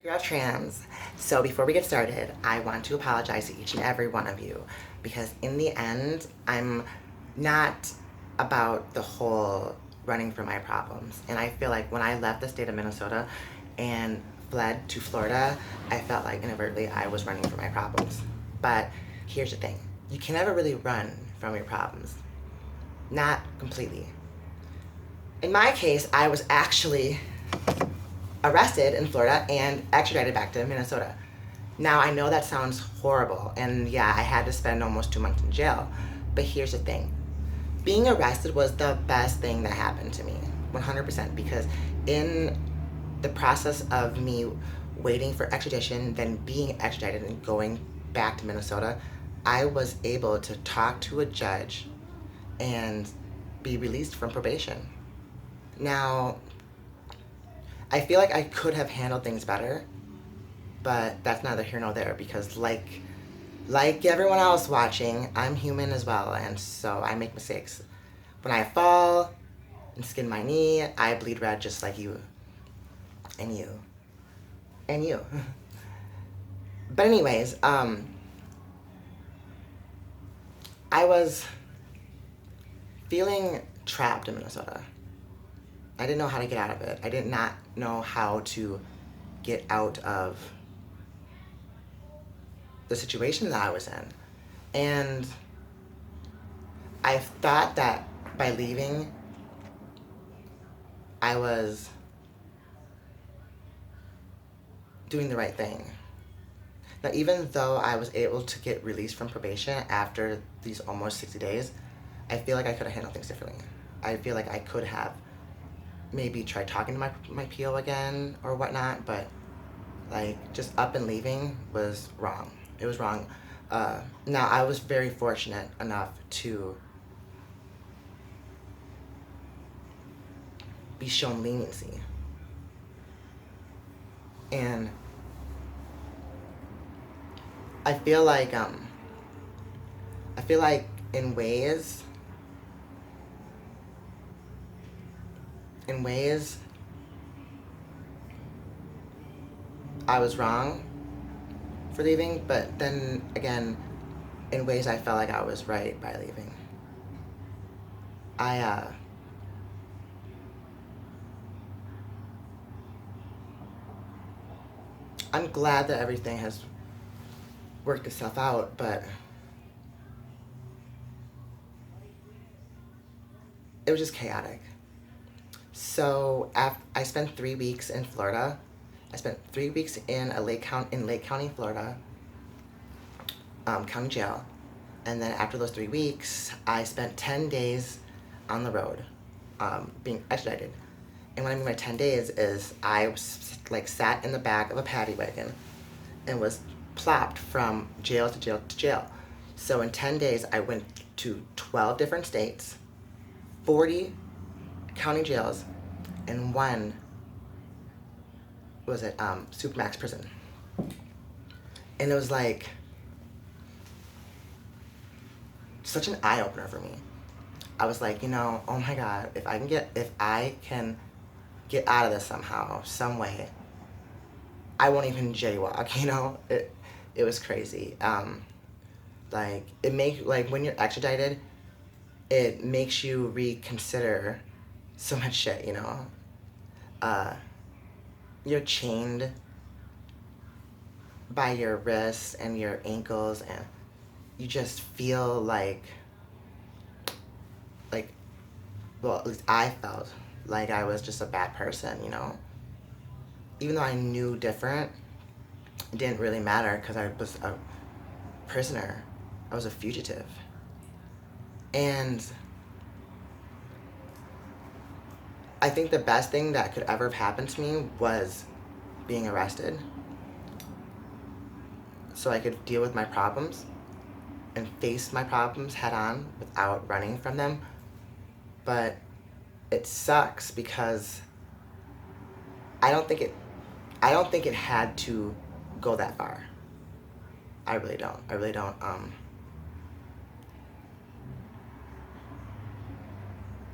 You're trans. So before we get started, I want to apologize to each and every one of you because in the end, I'm not about the whole running from my problems. And I feel like when I left the state of Minnesota and fled to Florida, I felt like inadvertently I was running from my problems. But here's the thing. You can never really run from your problems. Not completely. In my case, I was actually arrested in Florida and extradited back to Minnesota. Now, I know that sounds horrible, and yeah, I had to spend almost 2 months in jail. But here's the thing. Being arrested was the best thing that happened to me, 100%, because in the process of me waiting for extradition, then being extradited and going back to Minnesota, I was able to talk to a judge and be released from probation. Now, I feel like I could have handled things better, but that's neither here nor there because like everyone else watching, I'm human as well, and so I make mistakes. When I fall and skin my knee, I bleed red just like you and you and you. But anyways, I was feeling trapped in Minnesota. I didn't know how to get out of it. I did not know how to get out of the situation that I was in. And I thought that by leaving, I was doing the right thing. Now, even though I was able to get released from probation after these almost 60 days, I feel like I could have handled things differently. I feel like I could have maybe tried talking to my PO again or whatnot, but like just up and leaving was wrong. It was wrong. Now, I was very fortunate enough to be shown leniency. And I feel like in ways I was wrong for leaving, but then again, in ways I felt like I was right by leaving. I'm glad that everything has worked itself out, but it was just chaotic. So I spent 3 weeks in Florida. I spent 3 weeks in Lake County, Florida, county jail. And then after those 3 weeks, I spent 10 days on the road, being extradited. And what I mean by 10 days is I sat in the back of a paddy wagon and was plopped from jail to jail to jail. So in 10 days, I went to 12 different states, 40 county jails, and one Supermax prison. And it was like such an eye-opener for me. I was like, oh my God, if I can get out of this somehow, some way, I won't even jaywalk, It was crazy. When you're extradited, it makes you reconsider so much shit, You're chained by your wrists and your ankles, and you just feel well, at least I felt like I was just a bad person, Even though I knew different, it didn't really matter because I was a prisoner. I was a fugitive. And I think the best thing that could ever have happened to me was being arrested so I could deal with my problems and face my problems head on without running from them. But it sucks because I don't think it had to go that far. I really don't.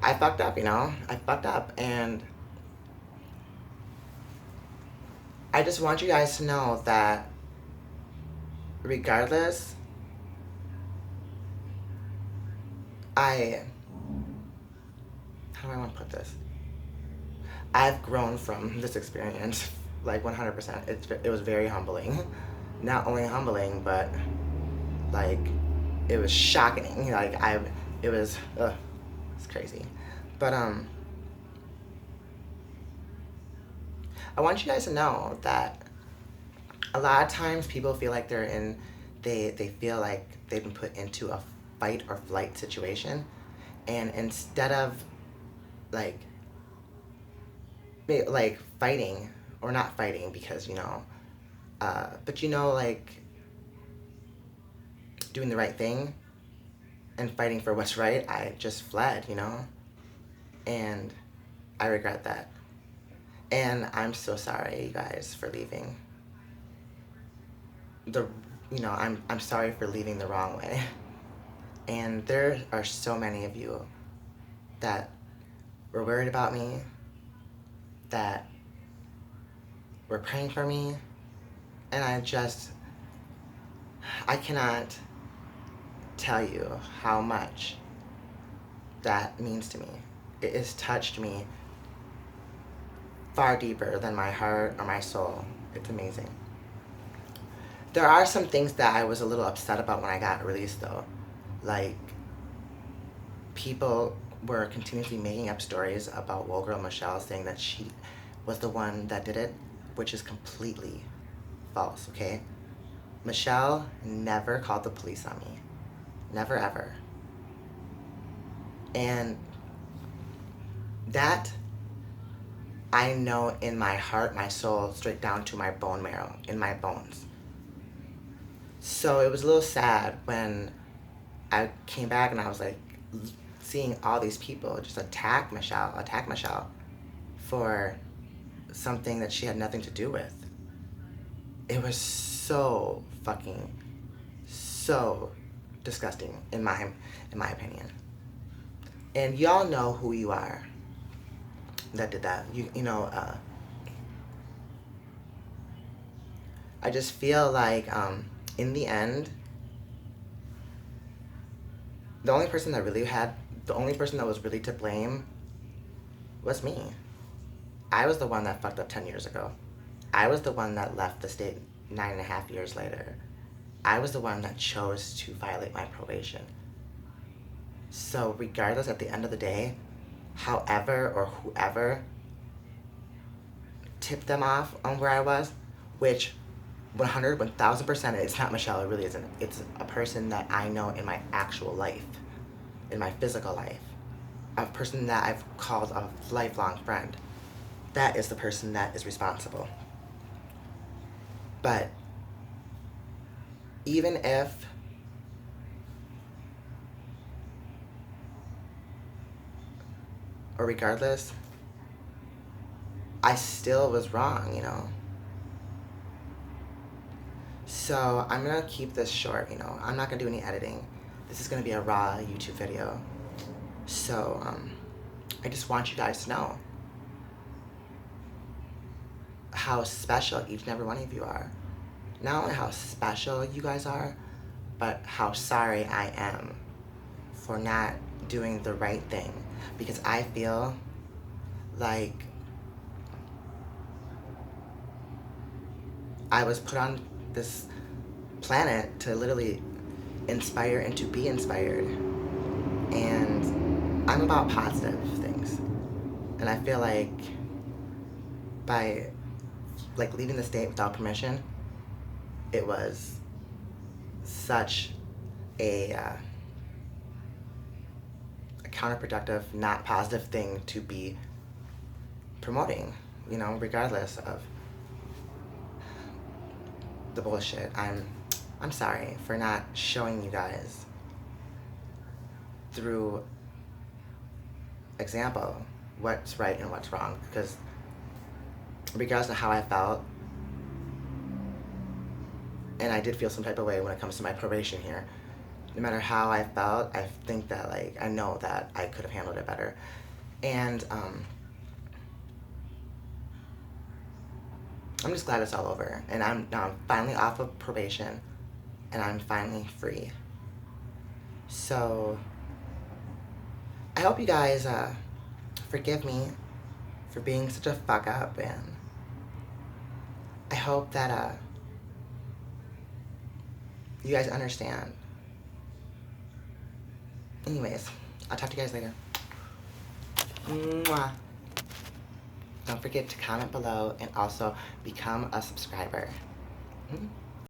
I fucked up, I fucked up, and I just want you guys to know that regardless, I, how do I want to put this? I've grown from this experience, like 100%. It was very humbling. Not only humbling, but like it was shocking. It was, it's crazy. But I want you guys to know that a lot of times people feel like they feel like they've been put into a fight or flight situation, and instead of like like fighting, or not fighting because but like doing the right thing and fighting for what's right, I just fled. And I regret that. And I'm so sorry, you guys, for leaving. I'm sorry for leaving the wrong way. And there are so many of you that were worried about me, that were praying for me, and I cannot tell you how much that means to me. It has touched me far deeper than my heart or my soul. It's amazing. There are some things that I was a little upset about when I got released, though. Like, people were continuously making up stories about Wool Girl Michelle, saying that she was the one that did it, which is completely false, okay? Michelle never called the police on me. Never, ever. And that, I know in my heart, my soul, straight down to my bone marrow, in my bones. So it was a little sad when I came back and I was like seeing all these people just attack Michelle for something that she had nothing to do with. It was so disgusting in my opinion. And y'all know who you are that did that. I just feel like in the end, the only person that was really to blame was me. I was the one that fucked up 10 years ago. I was the one that left the state 9.5 years later. I was the one that chose to violate my probation. So regardless, at the end of the day, however or whoever tipped them off on where I was, which 1000%, it's not Michelle, it really isn't. It's a person that I know in my actual life, in my physical life, a person that I've called a lifelong friend. That is the person that is responsible. But even if or regardless, I still was wrong. So I'm gonna keep this short, I'm not gonna do any editing. This is gonna be a raw YouTube video. So I just want you guys to know how special each and every one of you are. Not only how special you guys are, but how sorry I am for not doing the right thing. Because I feel like I was put on this planet to literally inspire and to be inspired. And I'm about positive things. And I feel like by leaving the state without permission, it was such a counterproductive, not positive thing to be promoting, regardless of the bullshit. I'm sorry for not showing you guys through example what's right and what's wrong, because regardless of how I felt, and I did feel some type of way when it comes to my probation here, no matter how I felt, I think that I know that I could have handled it better. And I'm just glad it's all over. And I'm finally off of probation. And I'm finally free. So, I hope you guys forgive me for being such a fuck up. And I hope that you guys understand. Anyways, I'll talk to you guys later. Mwah. Don't forget to comment below and also become a subscriber.